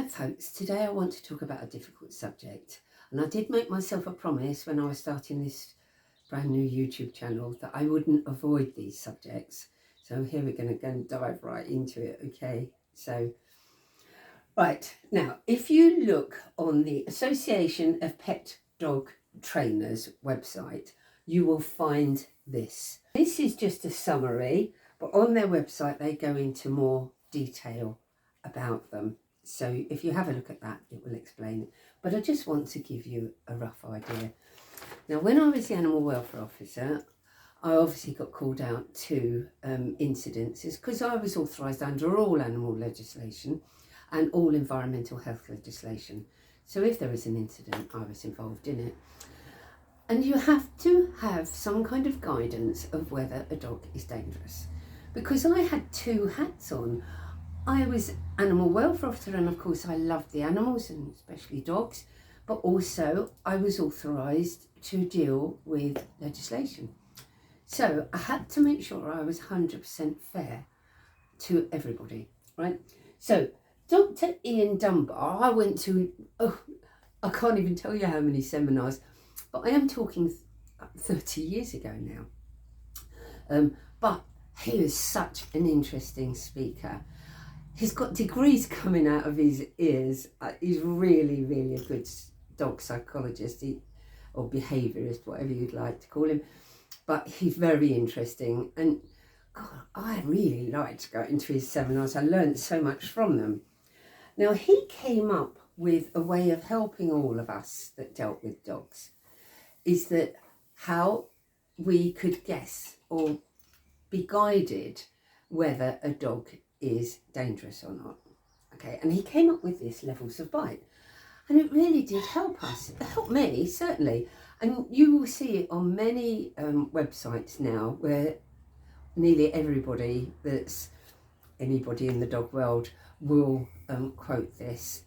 Right, folks, today I want to talk about a difficult subject, and I did make myself a promise when I was starting this brand new YouTube channel that I wouldn't avoid these subjects. So here we're going to go and dive right into it, okay? So, right, now, if you look on the Association of Pet Dog Trainers website, you will find this. This is just a summary, but on their website they go into more detail about them. So if you have a look at that, it will explain it. But I just want to give you a rough idea. Now, when I was the animal welfare officer, I obviously got called out to incidences because I was authorised under all animal legislation and all environmental health legislation. So if there was an incident, I was involved in it. And you have to have some kind of guidance of whether a dog is dangerous. Because I had two hats on. I was animal welfare officer, and of course I loved the animals, and especially dogs, but also I was authorised to deal with legislation. So I had to make sure I was 100% fair to everybody, right? So Dr. Ian Dunbar, I went to, I can't even tell you how many seminars, but I am talking 30 years ago now. But he was such an interesting speaker. He's got degrees coming out of his ears. He's really, really a good dog psychologist or behaviourist, whatever you'd like to call him. But he's very interesting. And God, I really liked going to his seminars. I learned so much from them. Now, he came up with a way of helping all of us that dealt with dogs, is that how we could guess or be guided whether a dog is dangerous or not. Okay, and he came up with this levels of bite, and it really did help us. It helped me, certainly. And you will see it on many websites now where nearly everybody that's anybody in the dog world will quote this.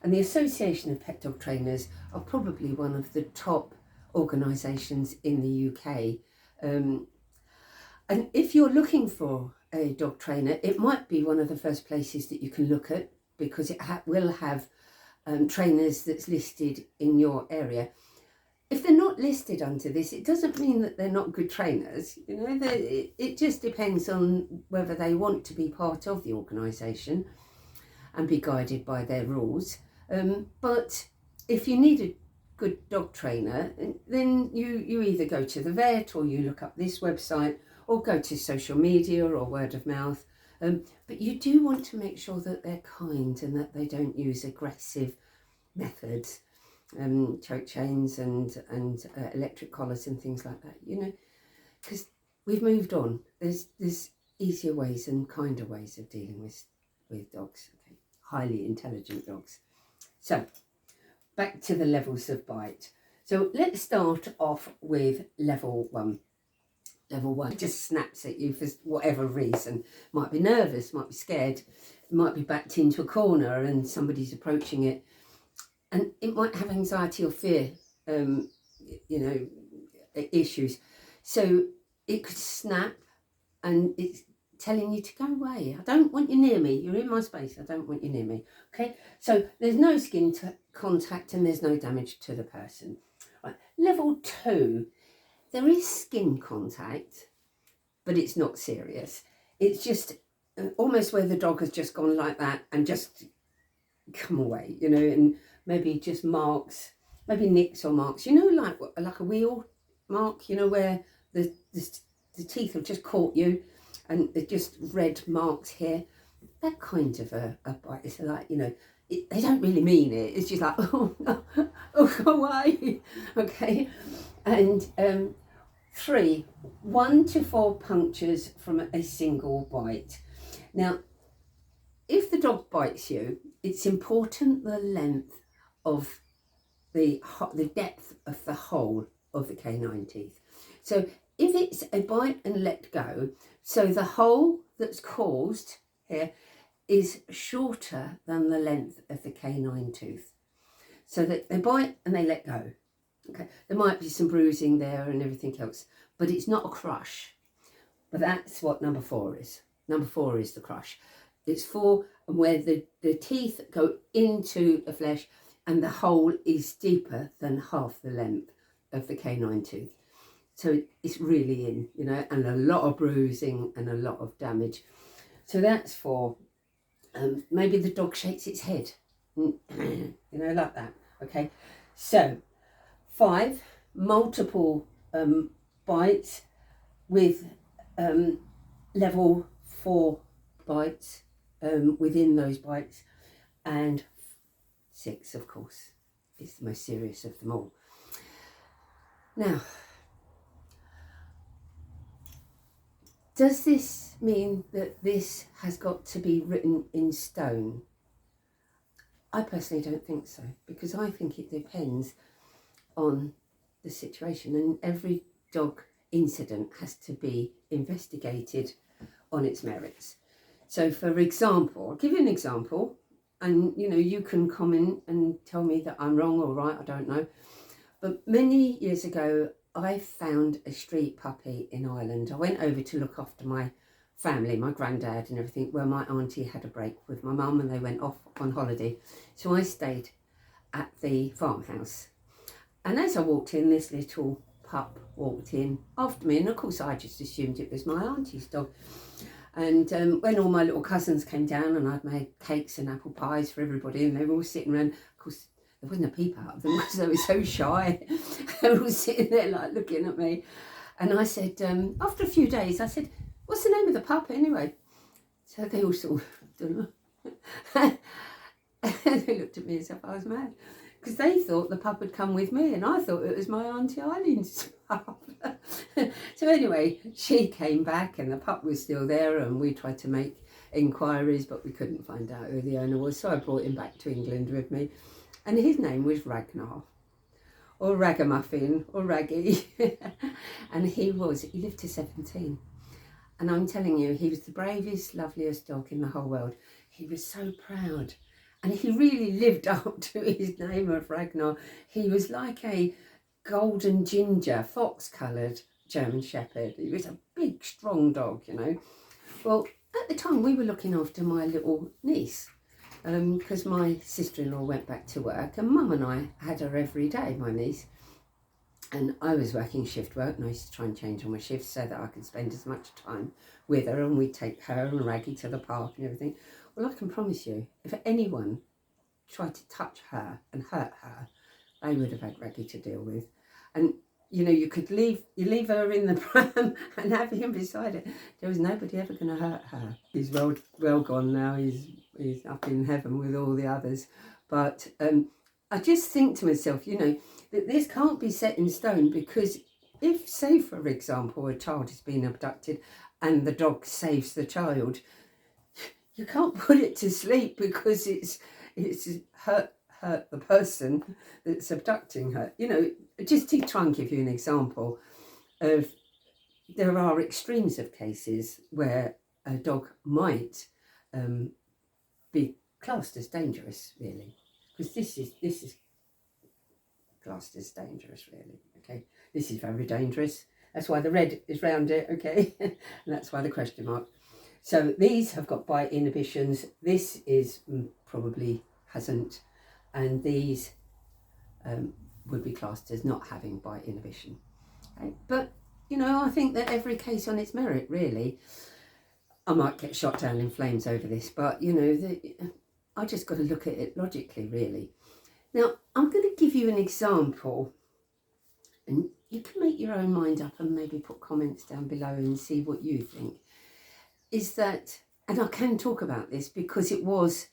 And the Association of Pet Dog Trainers are probably one of the top organisations in the UK. And if you're looking for a dog trainer, it might be one of the first places that you can look at, because it will have trainers that's listed in your area. If they're not listed under this, it doesn't mean that they're not good trainers. You know, it just depends on whether they want to be part of the organisation and be guided by their rules. But if you need a good dog trainer, then you either go to the vet, or you look up this website, or go to social media or word of mouth. But you do want to make sure that they're kind and that they don't use aggressive methods, choke chains and electric collars and things like that, you know, because we've moved on. There's easier ways and kinder ways of dealing with dogs, okay? Highly intelligent dogs. So back to the levels of bite. So let's start off with level 1. Level 1 just snaps at you for whatever reason. Might be nervous, might be scared, might be backed into a corner and somebody's approaching it, and it might have anxiety or fear, issues. So it could snap, and it's telling you to go away. I don't want you near me. You're in my space. I don't want you near me. Okay. So there's no skin contact and there's no damage to the person. Right. Level 2. There is skin contact, but it's not serious. It's just almost where the dog has just gone like that and just come away, you know, and maybe just marks, maybe nicks or marks, you know, like a wheel mark, you know, where the teeth have just caught you and they're just red marks here. That kind of a bite. It's like, you know, they don't really mean it. It's just like, oh, no, oh, go away. Okay. And 3, 1 to 4 punctures from a single bite. Now, if the dog bites you, it's important the length of the depth of the hole of the canine teeth. So if it's a bite and let go, so the hole that's caused here is shorter than the length of the canine tooth. So that they bite and they let go. Okay, there might be some bruising there and everything else, but it's not a crush. But that's what number 4 is. Number 4 is the crush. It's 4, and where the teeth go into the flesh, and the hole is deeper than half the length of the canine tooth. So it's really in, you know, and a lot of bruising and a lot of damage. So that's 4. Maybe the dog shakes its head, you know, like that. Okay, so 5, multiple bites with level 4 bites within those bites, and 6, of course, is the most serious of them all. Now, does this mean that this has got to be written in stone? I personally don't think so, because I think it depends on the situation, and every dog incident has to be investigated on its merits. So for example, I'll give you an example, and you know, you can comment and tell me that I'm wrong or right, I don't know. But many years ago, I found a street puppy in Ireland. I went over to look after my family, my granddad and everything, where my auntie had a break with my mum and they went off on holiday. So I stayed at the farmhouse. And as I walked in, this little pup walked in after me, and of course I just assumed it was my auntie's dog. And when all my little cousins came down, and I'd made cakes and apple pies for everybody, and they were all sitting around, of course there wasn't a peep out of them because they were so shy. They were all sitting there like looking at me. And I said, after a few days, I said, "What's the name of the pup anyway?" So they all sort of, don't know. They looked at me as if I was mad, because they thought the pup had come with me, and I thought it was my Auntie Eileen's pup. So anyway, she came back and the pup was still there, and we tried to make inquiries, but we couldn't find out who the owner was. So I brought him back to England with me, and his name was Ragnar, or Ragamuffin, or Raggy. And he lived to 17. And I'm telling you, he was the bravest, loveliest dog in the whole world. He was so proud. And he really lived up to his name of Ragnar. He was like a golden ginger, fox-coloured German Shepherd. He was a big, strong dog, you know. Well, at the time, we were looking after my little niece, because my sister-in-law went back to work, and Mum and I had her every day, my niece. And I was working shift work, and I used to try and change all my shifts so that I could spend as much time with her, and we'd take her and Raggy to the park and everything. Well, I can promise you, if anyone tried to touch her and hurt her, they would have had Raggy to deal with. And you know, you leave her in the pram and have him beside her. There was nobody ever going to hurt her. He's well gone now. He's up in heaven with all the others. But I just think to myself, you know, that this can't be set in stone, because if, say, for example, a child has been abducted and the dog saves the child, you can't put it to sleep because it's hurt the person that's abducting her. You know, just to try and give you an example of, there are extremes of cases where a dog might be classed as dangerous, really, because this is classed as dangerous, really. Okay, this is very dangerous. That's why the red is round it. Okay, and that's why the question mark. So these have got bite inhibitions. This is probably hasn't, and these would be classed as not having bite inhibition. Okay? But you know, I think that every case on its merit, really. I might get shot down in flames over this, but you know, I just got to look at it logically, really. Now, I'm going to give you an example, and you can make your own mind up and maybe put comments down below and see what you think. Is that, and I can talk about this because it was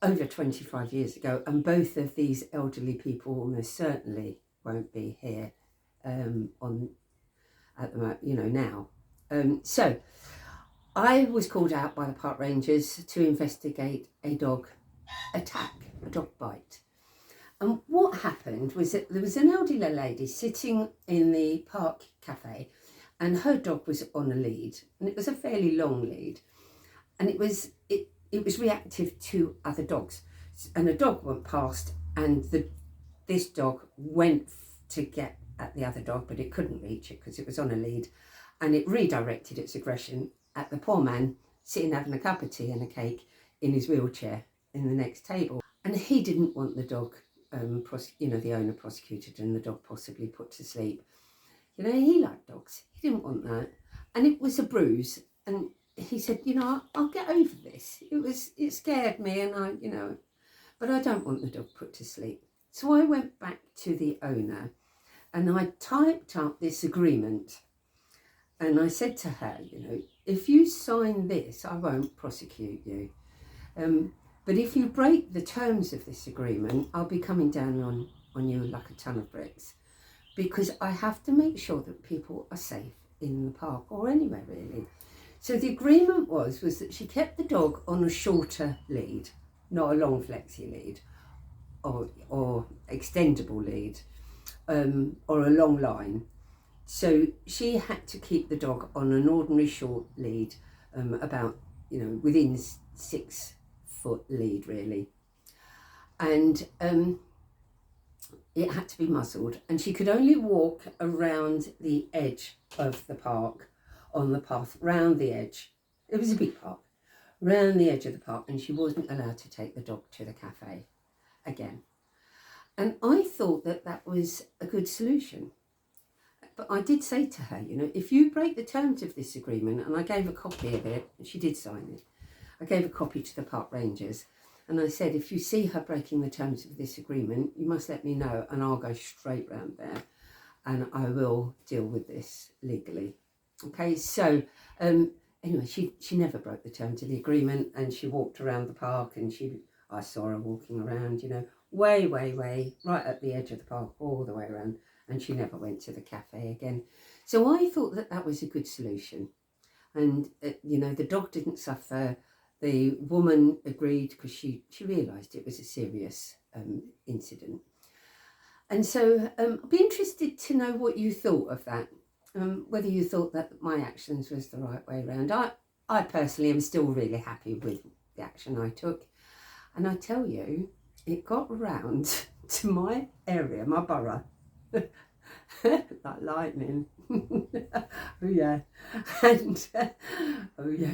over 25 years ago, and both of these elderly people almost certainly won't be here at the moment, you know, now. So I was called out by the park rangers to investigate a dog attack, a dog bite. And what happened was that there was an elderly lady sitting in the park cafe, and her dog was on a lead, and it was a fairly long lead, and it was reactive to other dogs. And a dog went past, and this dog went to get at the other dog, but it couldn't reach it because it was on a lead, and it redirected its aggression at the poor man sitting having a cup of tea and a cake in his wheelchair in the next table. And he didn't want the dog, the owner prosecuted and the dog possibly put to sleep. You know, he liked dogs. He didn't want that. And it was a bruise. And he said, you know, I'll get over this. It scared me and but I don't want the dog put to sleep. So I went back to the owner and I typed up this agreement. And I said to her, you know, if you sign this, I won't prosecute you. But if you break the terms of this agreement, I'll be coming down on you like a ton of bricks, because I have to make sure that people are safe in the park or anywhere really. So the agreement was that she kept the dog on a shorter lead, not a long flexi lead or extendable lead, or a long line. So she had to keep the dog on an ordinary short lead, about, you know, within 6 foot lead really. And it had to be muzzled, and she could only walk around the edge of the park, on the path, round the edge. It was a big park, round the edge of the park, and she wasn't allowed to take the dog to the cafe again. And I thought that that was a good solution. But I did say to her, you know, if you break the terms of this agreement, and I gave a copy of it, and she did sign it. I gave a copy to the park rangers, and I said, if you see her breaking the terms of this agreement, you must let me know, and I'll go straight round there, and I will deal with this legally. Okay, so anyway, she never broke the terms of the agreement, and she walked around the park, and I saw her walking around, you know, way right at the edge of the park, all the way around, and she never went to the cafe again. So I thought that that was a good solution, and you know, the dog didn't suffer. The woman agreed because she realised it was a serious incident. And so I'd be interested to know what you thought of that, whether you thought that my actions was the right way around. I personally am still really happy with the action I took. And I tell you, it got round to my area, my borough, like lightning. Oh yeah, and oh yeah,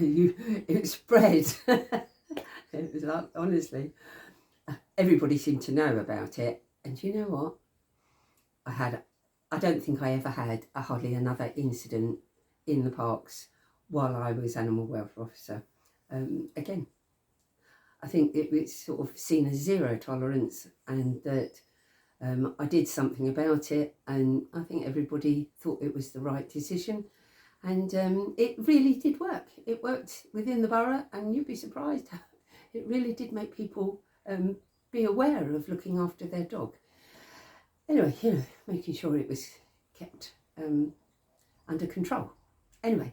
it spread. It was like, honestly, everybody seemed to know about it. And you know what? I don't think I ever had hardly another incident in the parks while I was animal welfare officer. Again, I think it was sort of seen as zero tolerance, and that I did something about it, and I think everybody thought it was the right decision, and it really did work. It worked within the borough, and you'd be surprised. It really did make people be aware of looking after their dog. Anyway, you know, making sure it was kept under control. Anyway,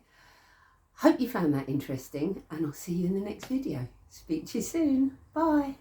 hope you found that interesting, and I'll see you in the next video. Speak to you soon. Bye.